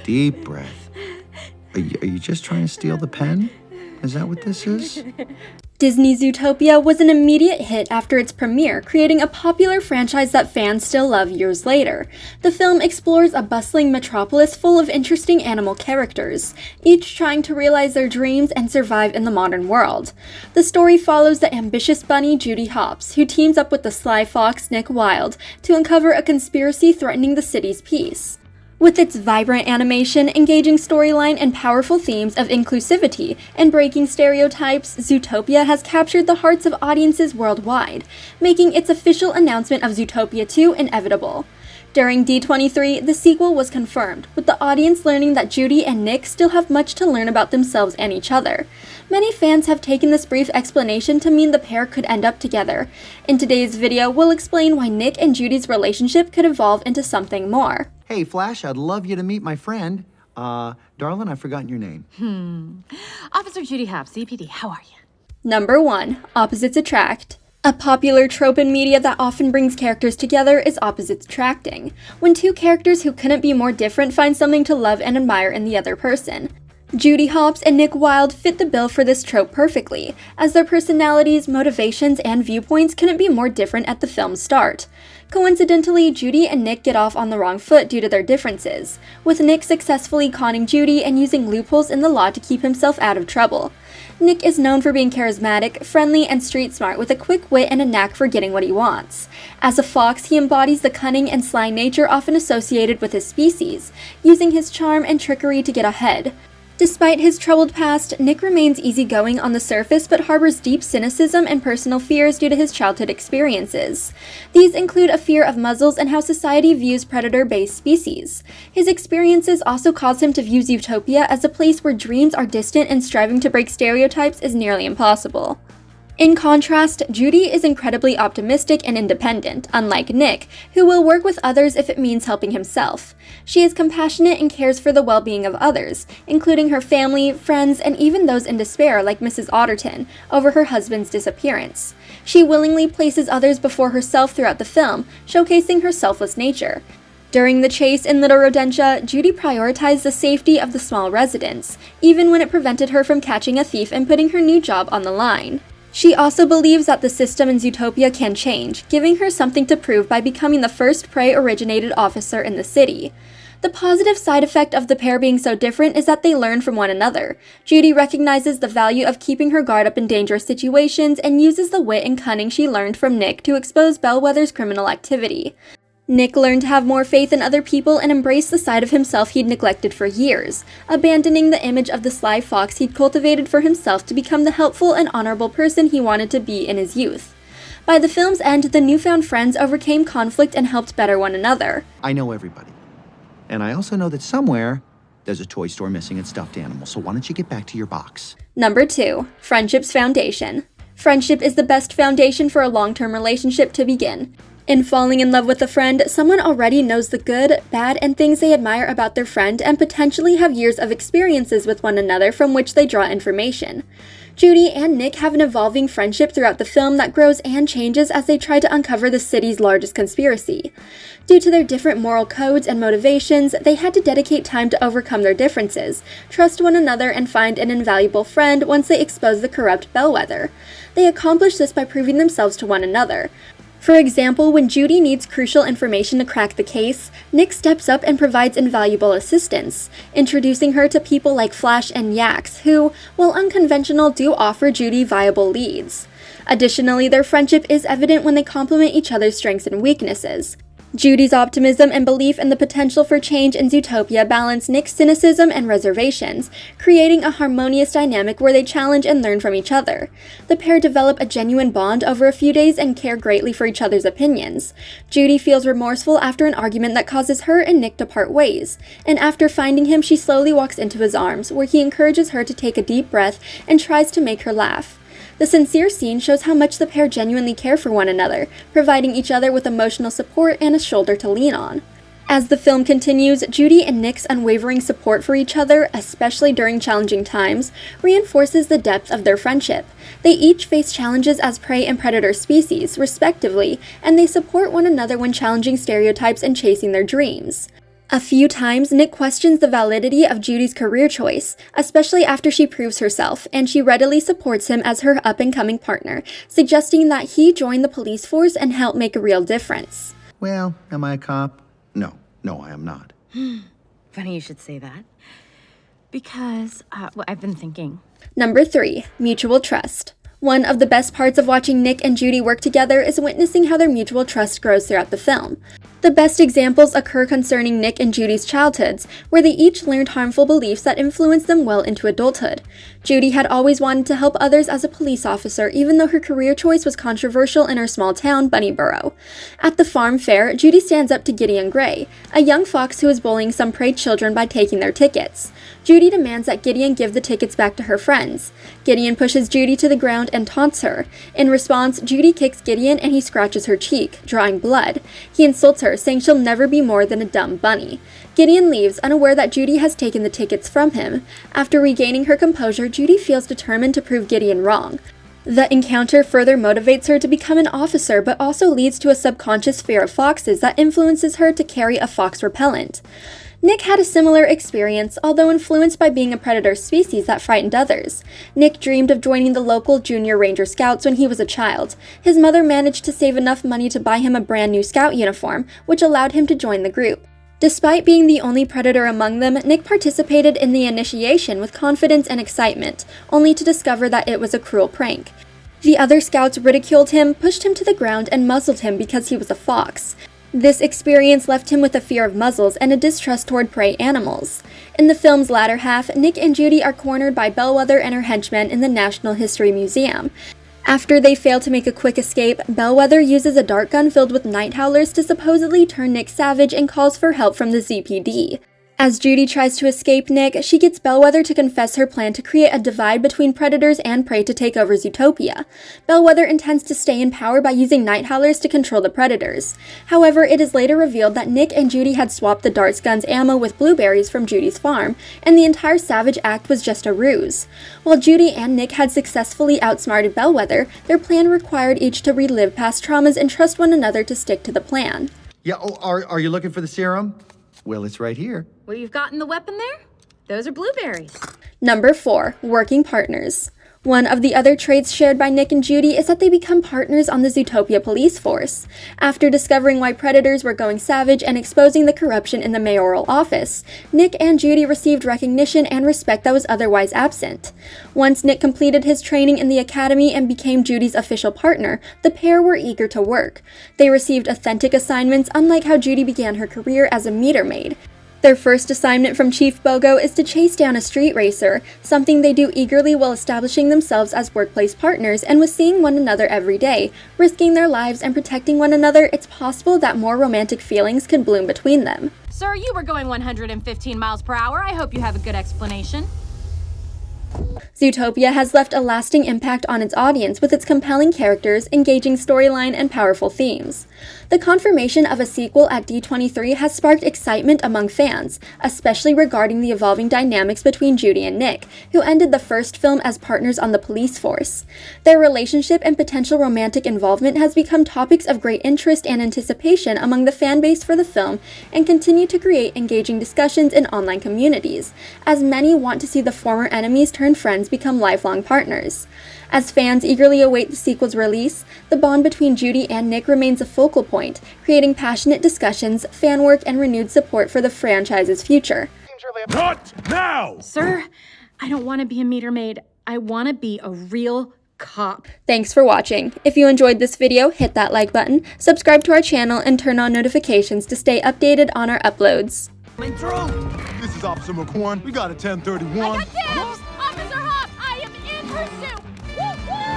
deep breath. Are you just trying to steal the pen? Is that what this is? Disney's Zootopia was an immediate hit after its premiere, creating a popular franchise that fans still love years later. The film explores a bustling metropolis full of interesting animal characters, each trying to realize their dreams and survive in the modern world. The story follows the ambitious bunny Judy Hopps, who teams up with the sly fox Nick Wilde to uncover a conspiracy threatening the city's peace. With its vibrant animation, engaging storyline, and powerful themes of inclusivity and breaking stereotypes, Zootopia has captured the hearts of audiences worldwide, making its official announcement of Zootopia 2 inevitable. During D23, the sequel was confirmed, with the audience learning that Judy and Nick still have much to learn about themselves and each other. Many fans have taken this brief explanation to mean the pair could end up together. In today's video, we'll explain why Nick and Judy's relationship could evolve into something more. Hey, Flash, I'd love you to meet my friend. Darling, I've forgotten your name. Officer Judy Hopps, CPD, how are you? Number 1. Opposites attract. A popular trope in media that often brings characters together is opposites attracting, when two characters who couldn't be more different find something to love and admire in the other person. Judy Hopps and Nick Wilde fit the bill for this trope perfectly, as their personalities, motivations, and viewpoints couldn't be more different at the film's start. Coincidentally, Judy and Nick get off on the wrong foot due to their differences, with Nick successfully conning Judy and using loopholes in the law to keep himself out of trouble. Nick is known for being charismatic, friendly, and street smart with a quick wit and a knack for getting what he wants. As a fox, he embodies the cunning and sly nature often associated with his species, using his charm and trickery to get ahead. Despite his troubled past, Nick remains easygoing on the surface but harbors deep cynicism and personal fears due to his childhood experiences. These include a fear of muzzles and how society views predator-based species. His experiences also cause him to view Zootopia as a place where dreams are distant and striving to break stereotypes is nearly impossible. In contrast, Judy is incredibly optimistic and independent, unlike Nick, who will work with others if it means helping himself. She is compassionate and cares for the well-being of others, including her family, friends, and even those in despair like Mrs. Otterton over her husband's disappearance. She willingly places others before herself throughout the film, showcasing her selfless nature. During the chase in Little Rodentia, Judy prioritized the safety of the small residents, even when it prevented her from catching a thief and putting her new job on the line. She also believes that the system in Zootopia can change, giving her something to prove by becoming the first prey-originated officer in the city. The positive side effect of the pair being so different is that they learn from one another. Judy recognizes the value of keeping her guard up in dangerous situations and uses the wit and cunning she learned from Nick to expose Bellwether's criminal activity. Nick learned to have more faith in other people and embrace the side of himself he'd neglected for years, abandoning the image of the sly fox he'd cultivated for himself to become the helpful and honorable person he wanted to be in his youth. By the film's end, the newfound friends overcame conflict and helped better one another. I know everybody. And I also know that somewhere there's a toy store missing its stuffed animal, so why don't you get back to your box? Number 2. Friendship's foundation. Friendship is the best foundation for a long-term relationship to begin. In falling in love with a friend, someone already knows the good, bad, and things they admire about their friend and potentially have years of experiences with one another from which they draw information. Judy and Nick have an evolving friendship throughout the film that grows and changes as they try to uncover the city's largest conspiracy. Due to their different moral codes and motivations, they had to dedicate time to overcome their differences, trust one another, and find an invaluable friend once they expose the corrupt Bellwether. They accomplish this by proving themselves to one another. For example, when Judy needs crucial information to crack the case, Nick steps up and provides invaluable assistance, introducing her to people like Flash and Yax, who, while unconventional, do offer Judy viable leads. Additionally, their friendship is evident when they complement each other's strengths and weaknesses. Judy's optimism and belief in the potential for change in Zootopia balance Nick's cynicism and reservations, creating a harmonious dynamic where they challenge and learn from each other. The pair develop a genuine bond over a few days and care greatly for each other's opinions. Judy feels remorseful after an argument that causes her and Nick to part ways, and after finding him, she slowly walks into his arms, where he encourages her to take a deep breath and tries to make her laugh. The sincere scene shows how much the pair genuinely care for one another, providing each other with emotional support and a shoulder to lean on. As the film continues, Judy and Nick's unwavering support for each other, especially during challenging times, reinforces the depth of their friendship. They each face challenges as prey and predator species, respectively, and they support one another when challenging stereotypes and chasing their dreams. A few times, Nick questions the validity of Judy's career choice, especially after she proves herself, and she readily supports him as her up-and-coming partner, suggesting that he join the police force and help make a real difference. Well, am I a cop? No, I am not. Funny you should say that. Because, well, I've been thinking. Number 3, mutual trust. One of the best parts of watching Nick and Judy work together is witnessing how their mutual trust grows throughout the film. The best examples occur concerning Nick and Judy's childhoods, where they each learned harmful beliefs that influenced them well into adulthood. Judy had always wanted to help others as a police officer, even though her career choice was controversial in her small town, Bunnyboro. At the farm fair, Judy stands up to Gideon Gray, a young fox who is bullying some prey children by taking their tickets. Judy demands that Gideon give the tickets back to her friends. Gideon pushes Judy to the ground and taunts her. In response, Judy kicks Gideon and he scratches her cheek, drawing blood. He insults her, saying she'll never be more than a dumb bunny. Gideon leaves, unaware that Judy has taken the tickets from him. After regaining her composure, Judy feels determined to prove Gideon wrong. The encounter further motivates her to become an officer, but also leads to a subconscious fear of foxes that influences her to carry a fox repellent. Nick had a similar experience, although influenced by being a predator species that frightened others. Nick dreamed of joining the local Junior Ranger Scouts when he was a child. His mother managed to save enough money to buy him a brand new scout uniform, which allowed him to join the group. Despite being the only predator among them, Nick participated in the initiation with confidence and excitement, only to discover that it was a cruel prank. The other scouts ridiculed him, pushed him to the ground, and muzzled him because he was a fox. This experience left him with a fear of muzzles and a distrust toward prey animals. In the film's latter half, Nick and Judy are cornered by Bellwether and her henchmen in the National History Museum. After they fail to make a quick escape, Bellwether uses a dart gun filled with night howlers to supposedly turn Nick savage and calls for help from the ZPD. As Judy tries to escape Nick, she gets Bellwether to confess her plan to create a divide between predators and prey to take over Zootopia. Bellwether intends to stay in power by using night howlers to control the predators. However, it is later revealed that Nick and Judy had swapped the darts gun's ammo with blueberries from Judy's farm, and the entire savage act was just a ruse. While Judy and Nick had successfully outsmarted Bellwether, their plan required each to relive past traumas and trust one another to stick to the plan. Yeah, are you looking for the serum? Well, it's right here. What you've got in the weapon there? Those are blueberries. Number 4, working partners. One of the other traits shared by Nick and Judy is that they become partners on the Zootopia police force. After discovering why predators were going savage and exposing the corruption in the mayoral office, Nick and Judy received recognition and respect that was otherwise absent. Once Nick completed his training in the academy and became Judy's official partner, the pair were eager to work. They received authentic assignments, unlike how Judy began her career as a meter maid. Their first assignment from Chief Bogo is to chase down a street racer, something they do eagerly while establishing themselves as workplace partners, and with seeing one another every day, risking their lives and protecting one another, it's possible that more romantic feelings could bloom between them. Sir, you were going 115 miles per hour. I hope you have a good explanation. Zootopia has left a lasting impact on its audience with its compelling characters, engaging storyline, and powerful themes. The confirmation of a sequel at D23 has sparked excitement among fans, especially regarding the evolving dynamics between Judy and Nick, who ended the first film as partners on the police force. Their relationship and potential romantic involvement has become topics of great interest and anticipation among the fan base for the film and continue to create engaging discussions in online communities, as many want to see the former enemies turned friends become lifelong partners. As fans eagerly await the sequel's release, the bond between Judy and Nick remains a focal point, creating passionate discussions, fan work, and renewed support for the franchise's future. Not now! Sir, I don't want to be a meter maid. I want to be a real cop. Thanks for watching. If you enjoyed this video, hit that like button, subscribe to our channel, and turn on notifications to stay updated on our uploads. This is Officer McQuarrie. We got a 1031. I got dibs! Officer Hopps, I am in pursuit!